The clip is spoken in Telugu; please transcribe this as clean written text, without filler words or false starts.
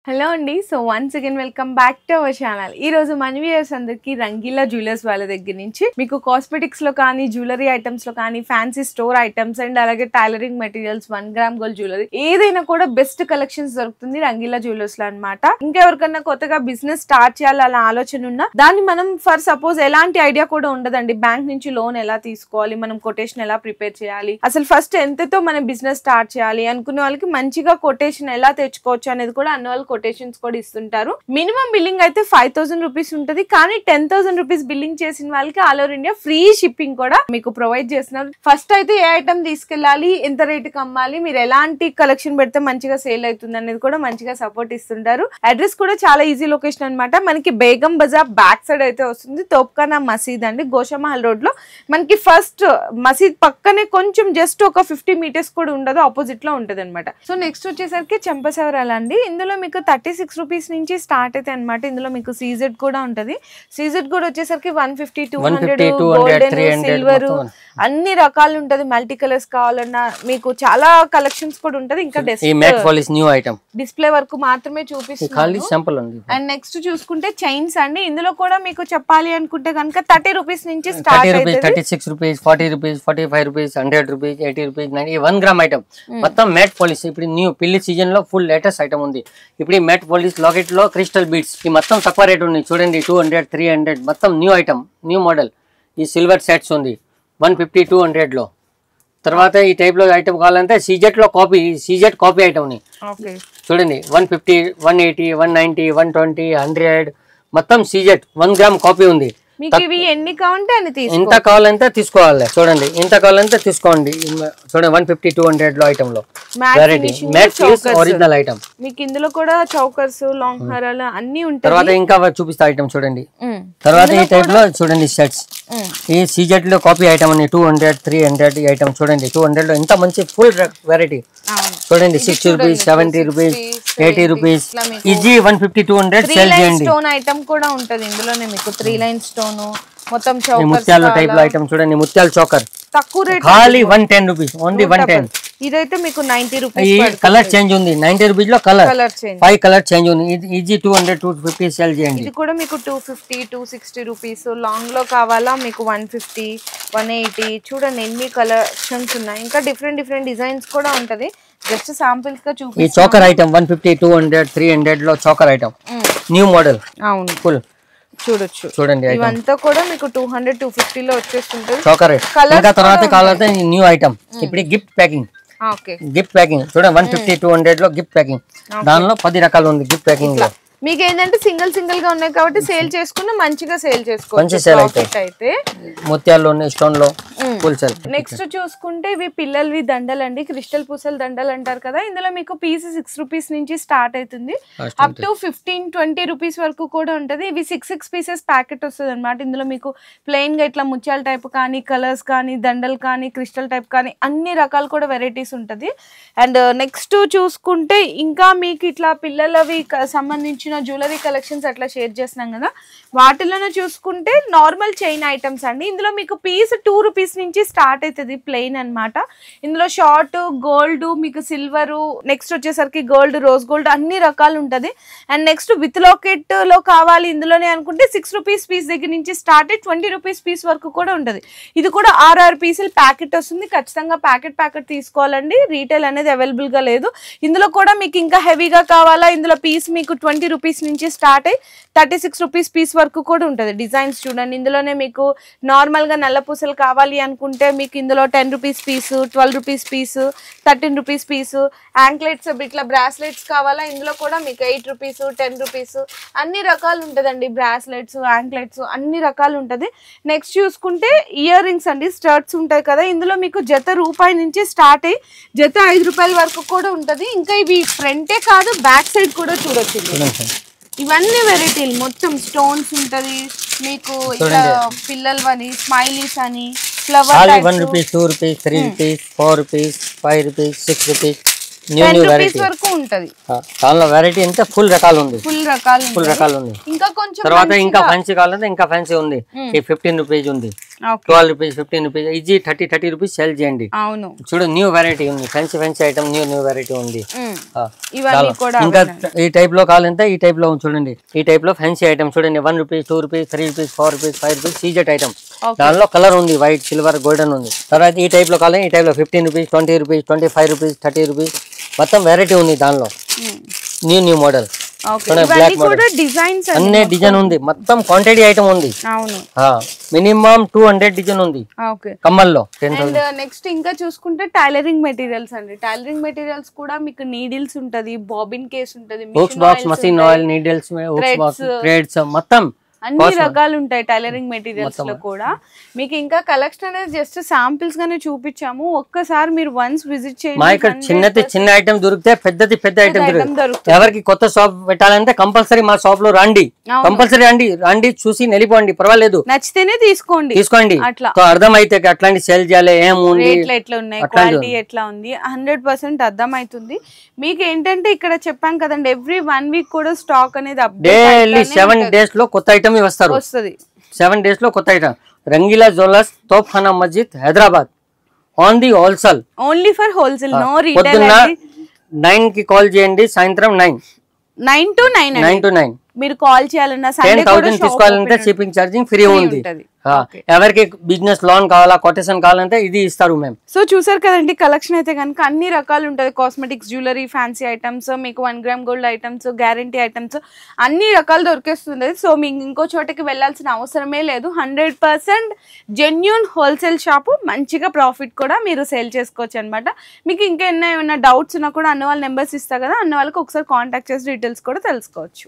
హలో అండి. So once again welcome back to our channel. ఈ రోజు మన వ్యూయర్స్ అందరికి రంగీలా జ్యువెలర్స్ వాళ్ళ దగ్గర నుంచి మీకు కాస్మెటిక్స్ లో కానీ జ్యువెలరీ ఐటమ్స్ లో కానీ ఫ్యాన్సీ స్టోర్ ఐటమ్స్ అండ్ అలాగే tailoring materials 1 gram gold jewellery ఏదైనా కూడా బెస్ట్ కలెక్షన్స్ దొరుకుతుంది రంగీలా జ్యువెలర్స్ లో అనమాట. ఇంకెవరికన్నా కొత్తగా బిజినెస్ స్టార్ట్ చేయాలన్న ఆలోచన ఉన్నా దాన్ని మనం ఫర్ సపోజ్ ఎలాంటి ఐడియా కూడా ఉండదండి. బ్యాంక్ నుంచి లోన్ ఎలా తీసుకోవాలి, మనం కొటేషన్ ఎలా ప్రిపేర్ చేయాలి, అసలు ఫస్ట్ ఎంతతో మనం బిజినెస్ స్టార్ట్ చేయాలి అనుకునే వాళ్ళకి మంచిగా కొటేషన్ ఎలా తెచ్చుకోవచ్చు అనేది కూడా అన్న వాళ్ళు కొటేషన్స్ కూడా ఇస్తుంటారు. మినిమం బిల్లింగ్ అయితే 5000 రూపీస్ ఉంటుంది. కానీ 10,000 రూపీస్ బిల్లింగ్ చేసిన వాళ్ళకి all over India free shipping కూడా మీకు ప్రొవైడ్ చేస్తున్నారు. ఫస్ట్ అయితే ఏ ఐటమ్ తీసుకెళ్ళాలి, ఎంత రేటుకి అమ్మాలి, మీరు ఎలాంటి కలెక్షన్ పెడితే మంచిగా సేల్ అవుతుంది అనేది కూడా మంచిగా సపోర్ట్ ఇస్తుంటారు. అడ్రస్ కూడా చాలా ఈజీ లొకేషన్ అనమాట. మనకి బేగం బజార్ బ్యాక్ సైడ్ అయితే వస్తుంది. తోప్ఖానా మసీద్ అండి, గోషామహల్ రోడ్ లో మనకి ఫస్ట్ మసీద్ పక్కనే కొంచెం జస్ట్ ఒక 50 మీటర్స్ కూడా ఉండదు, ఆపోజిట్ లో ఉంటది అనమాట. సో నెక్స్ట్ వచ్చేసరికి చెంపసవరాలు అండి. ఇందులో మీకు 36 రూపీస్ నుంచి స్టార్ట్ అయితే అనమాట. ఇందులో మీకు సీజెడ్ కూడా ఉంటది. సీజెడ్ కూడా వచ్చేసరికి 150, 200, గోల్డెన్, సిల్వర్ అన్ని రకాలు ఉంటది. మల్టీ కలర్స్ కావాలన్నా మీకు చాలా కలెక్షన్స్ కూడా ఉంటది. ఇంకా డిస్ప్లే వరకు మాత్రమే చూపిస్తుంది. అండ్ నెక్స్ట్ చూసుకుంటే చైన్స్ అండి. ఇందులో కూడా మీకు చెప్పాలి అనుకుంటే కనుక 30 రూపీస్ నుంచి స్టార్ట్ అయితే 36 rupees, 40 rupees, 45 rupees, 100 rupees, 80 rupees, 90, 1 gram item మొత్తం మ్యాట్ పాలిష్. ఇప్పుడు న్యూ పెళ్లి సీజన్ లో ఫుల్ లేటెస్ట్ ఐటమ్ ఉంది. ఇప్పుడు ఈ మ్యాట్ పాలిష్ లాకెట్ లో క్రిస్టల్ బీడ్స్ ఈ మొత్తం తక్కువ రేట్ ఉంది. చూడండి 200, 300 మొత్తం న్యూ ఐటమ్, న్యూ మోడల్. ఈ సిల్వర్ సెట్స్ ఉంది 150, 200 లో. తర్వాత ఈ టైప్ లో ఐటమ్ కావాలంటే సీజెట్ లో కాపీ, సీజెట్ కాపీ ఐటమ్ ని చూడండి 150, 180, 190, 120, 100 మొత్తం సీజెట్ 1 గ్రామ్ కాపీ ఉంది. ఎన్ని కావాలంటే ఎంత కావాలంటే తీసుకోవాలి. చూడండి ఎంత కావాలంటే తీసుకోండి. చూడండి 150, 200 లో ఐటమ్ లో variety mat piece original item. మీకు ఇందులో కూడా చౌకర్స్, లాంగ్ హారాలు అన్ని ఉంటాయి. తర్వాత ఇంకా చూపిస్తా ఐటమ్ చూడండి. తర్వాత ఈ టైప్ లో చూడండి సెట్స్. ఈ సీజెట్ లో కాపీ ఐటమ్ అని 200, 300 ఈ ఐటమ్ చూడండి. 200 లో ఎంత మంచి ఫుల్ వెరైటీ చూడండి. 60 rupees, 70 rupees, 80 rupees easy 150, 200 sale చేయండి. స్టోన్ ఐటమ్ కూడా ఉంటది ఇందులోనే మీకు 3 లైన్ స్టోన్ మొత్తం ముత్యాల టైప్ లో ఐటమ్ చూడండి. ముత్యాల చోకర్ తక్కువ రేట్ ఖాళీ 110 రూపీస్, ఓన్లీ 110. ఇదైతే మీకు 90 రూపీస్. ఈ కలర్ చేంజ్ ఉంది 90 రూపీస్ లో. కలర్ 5 కలర్ చేంజ్ ఉంది. ఇది ఈజీ 200, 250 సేల్ చేయండి. ఇది కూడా మీకు 250, 260 రూపీస్. లాంగ్ లో కావాలా మీకు 150, 180. చూడండి ఎన్ని కలెక్షన్స్ ఉన్నాయి. ఇంకా డిఫరెంట్ డిజైన్స్ కూడా ఉంటది. జస్ట్ శాంపిల్స్ గా చూపి. ఈ చోకర్ ఐటమ్ 150, 200, 300 లో చోకర్ ఐటమ్ న్యూ మోడల్. అవును ఫుల్ చూడొచ్చు. చూడండి ఇవంతా కూడా మీకు 200, 250 లో వచ్చేస్తుంటది. చోకర్ ఇంకా తర్వాత కావాలంటే న్యూ ఐటమ్. ఇప్పుడు గిఫ్ట్ ప్యాకింగ్. గిఫ్ట్ ప్యాకింగ్ చూడండి 150, 200 లో గిఫ్ట్ ప్యాకింగ్. దానిలో 10 రకాలు ఉంది గిఫ్ట్ ప్యాకింగ్ లో. మీకు ఏంటంటే సింగిల్ గా ఉన్నాయి కాబట్టి సేల్ చేసుకున్న మంచిగా సేల్ చేసుకోవచ్చు. అయితే ముత్యాల్లో స్టోన్ లో ఫుల్ సేల్. నెక్స్ట్ చూసుకుంటే ఇవి పిల్లలవి దండలు అండి. క్రిస్టల్ పూసల దండలు అంటారు కదా. ఇందులో మీకు పీస్ 6 రూపీస్ నుంచి స్టార్ట్ అవుతుంది. అప్ టు 15, 20 రూపీస్ వరకు కూడా ఉంటది. ఇవి 6 పీసెస్ ప్యాకెట్ వస్తుంది అనమాట. ఇందులో మీకు ప్లెయిన్ గా ఇట్లా ముత్యాల టైప్ కానీ, కలర్స్ కానీ, దండలు కానీ, క్రిస్టల్ టైప్ కానీ అన్ని రకాలు కూడా వెరైటీస్ ఉంటది. అండ్ నెక్స్ట్ చూసుకుంటే ఇంకా మీకు ఇట్లా పిల్లలవి సంబంధించిన జ్యువెలరీ కలెక్షన్స్ అట్లా షేర్ చేస్తున్నాం కదా. వాటిలోనే చూసుకుంటే నార్మల్ చైన్ ఐటమ్స్ అండి. ఇందులో మీకు పీస్ 2 రూపీస్ నుంచి స్టార్ట్ అవుతుంది ప్లెయిన్ అనమాట. ఇందులో షార్ట్, గోల్డ్, మీకు సిల్వర్, నెక్స్ట్ వచ్చేసరికి గోల్డ్, రోజ్ గోల్డ్ అన్ని రకాలు ఉంటది. అండ్ నెక్స్ట్ విత్ లాకెట్ లో కావాలి ఇందులోనే అనుకుంటే 6 రూపీస్ పీస్ దగ్గర నుంచి స్టార్ట్ అయ్యి 20 రూపీస్ పీస్ వరకు కూడా ఉంటది. ఇది కూడా 6 పీసులు ప్యాకెట్ వస్తుంది. ఖచ్చితంగా ప్యాకెట్ తీసుకోవాలండి. రీటైల్ అనేది అవైలబుల్ గా లేదు. ఇందులో కూడా మీకు ఇంకా హెవీగా కావాలా, ఇందులో పీస్ మీకు 20 రూపీస్ నుంచి స్టార్ట్ అయ్యి 36 రూపీస్ పీస్ వరకు కూడా ఉంటది. డిజైన్స్ చూడండి. ఇందులోనే మీకు నార్మల్ గా నల్ల పూసలు కావాలి అనుకుంటే మీకు ఇందులో 10 రూపీస్ పీసు, 12 రూపీస్ పీసు, 13 రూపీస్ పీసు, యాంక్లెట్స్ ఇట్లా బ్రాస్లెట్స్ కావాలా ఇందులో కూడా మీకు 8 రూపీస్, 10 రూపీస్ అన్ని రకాలు ఉంటదండి. బ్రాస్లెట్స్, యాంక్లెట్స్ అన్ని రకాలు ఉంటది. నెక్స్ట్ చూసుకుంటే ఇయర్ రింగ్స్ అండి. స్టర్ట్స్ ఉంటాయి కదా. ఇందులో మీకు జత రూపాయి నుంచి స్టార్ట్ అయ్యి జత 5 రూపాయల వరకు కూడా ఉంటది. ఇంకా ఇవి ఫ్రంటే కాదు బ్యాక్ సైడ్ కూడా చూడొచ్చు. ఇవన్నీ వెరైటీలు మొత్తం స్టోన్స్ ఉంటది మీకు. ఇట్లా పిల్లలవని, స్మైలీస్ అని, flower 1 rupees, 2 rupees, 3 rupees, 4 rupees, 5 rupees, 6 rupees new rupees variety వరకు ఉంటది. దానిలో వెరైటీ అంటే ఫుల్ రకాలు ఉంది. ఫుల్ రకాలు ఉంది. ఇంకా కొంచెం తర్వాత ఇంకా ఫ్యాన్సీ కావాలంటే ఇంకా ఫ్యాన్సీ ఉంది. ఈ 15 రూపీస్ ఉంది, 12 rupees, 15 rupees, easy 30 rupees sale చేయండి. అవును, చూడు న్యూ వెరైటీ ఉంది, ఫ్యాన్సీ ఐటమ్ న్యూ వెరైటీ ఉంది. ఇవన్నీ కూడా ఇంకా ఈ టైప్ లో కావాలంటే ఈ టైప్ లో చూడండి. ఈ టైప్ లో ఫ్యాన్సీ ఐటమ్ చూడండి. 1 rupees, 2 rupees, 3 rupees, 4 rupees, 5 rupees సీజెట్ item. దానిలో కలర్ ఉంది, వైట్, సిల్వర్, గోల్డెన్ ఉంది. తర్వాత ఈ టైప్ లో కావాలి, ఈ టైప్ లో 15 రూపీస్, 20 రూపీస్, 25 రూపీస్, 30 రూపీస్ మొత్తం వెరైటీ ఉంది. దానిలో న్యూ మోడల్ అన్ని డిజైన్ ఉంది. మొత్తం క్వాంటిటీ ఐటమ్ ఉంది. మినిమం 200 డిజైన్ ఉంది కమ్మల్లో. నెక్స్ట్ ఇంకా చూసుకుంటే టైలరింగ్ మెటీరియల్స్ అండి. టైలరింగ్ మెటీరియల్స్ కూడా మీకు నీడిల్స్ ఉంటది, బాబిన్ కేస్ ఉంటది, hooks box, machine oil, needles, threads మొత్తం అన్ని రకాలు ఉంటాయి టైలరింగ్ మెటీరియల్స్ లో కూడా. మీకు ఇంకా కలెక్షన్ అనేది జస్ట్ శాంపిల్స్ గానే చూపించాము. ఒక్కసారి మీరు వన్స్ విజిట్ చేయండి. మా ఇక్కడ చిన్న ఐటమ్ దొరికితే పెద్ద ఐటమ్ దొరుకుతాయి. ఎవరికి కొత్త షాప్ పెట్టాలంటే కంపల్సరీ మా షాప్ లో రండి. కంపల్సరీ రండి చూసి వెళ్ళిపోండి, పర్వాలేదు. నచ్చితేనే తీసుకోండి. అట్లా అర్థం అయితే అట్లాంటి సేల్ చేయాలి, ఏముంది, ఎట్లా ఉన్నాయి, క్వాలిటీ ఎట్లా ఉంది 100% అర్థం అవుతుంది. మీకు ఏంటంటే ఇక్కడ చెప్పాం కదండి, ఎవ్రీ 1 వీక్ కూడా స్టాక్ అనేది డైలీ 7 డేస్ లో కొత్త ఐటమ్ వస్తారు. 7 డేస్ లో కొత్త item. Rangeela jewellers, Topkhana Masjid, Hyderabad. On the wholesale, only for wholesale, no retail. పొద్దున్న 9 కి కాల్ చేయండి, సాయంత్రం 9 to 9 మీరు కాల్ చేయాలన్నా 10,000 తీసుకోవాలంటే షిప్పింగ్ ఛార్జింగ్ ఫ్రీ ఉంది. ఎవరికి బిజినెస్ లోన్ కావాలా, కొటేషన్ కావాలంటే ఇది ఇస్తారు మేము. సో చూసారు కదండి, కలెక్షన్ అయితే కనుక అన్ని రకాలు ఉంటుంది. కాస్మెటిక్స్, జ్యువెలరీ, ఫ్యాన్సీ ఐటమ్స్, మీకు 1 gram gold items, guarantee items అన్ని రకాలు దొరికేస్తుంది. సో మీకు ఇంకో చోటకి వెళ్ళాల్సిన అవసరమే లేదు. 100% జెన్యూన్ హోల్సేల్ షాపు, మంచిగా ప్రాఫిట్ కూడా మీరు సేల్ చేసుకోవచ్చు అనమాట. మీకు ఇంకా ఏమైనా డౌట్స్ ఉన్నా కూడా అన్న వాళ్ళ నెంబర్స్ ఇస్తా కదా, అన్న వాళ్ళకి ఒకసారి కాంటాక్ట్ చేసి డీటెయిల్స్ కూడా తెలుసుకోవచ్చు.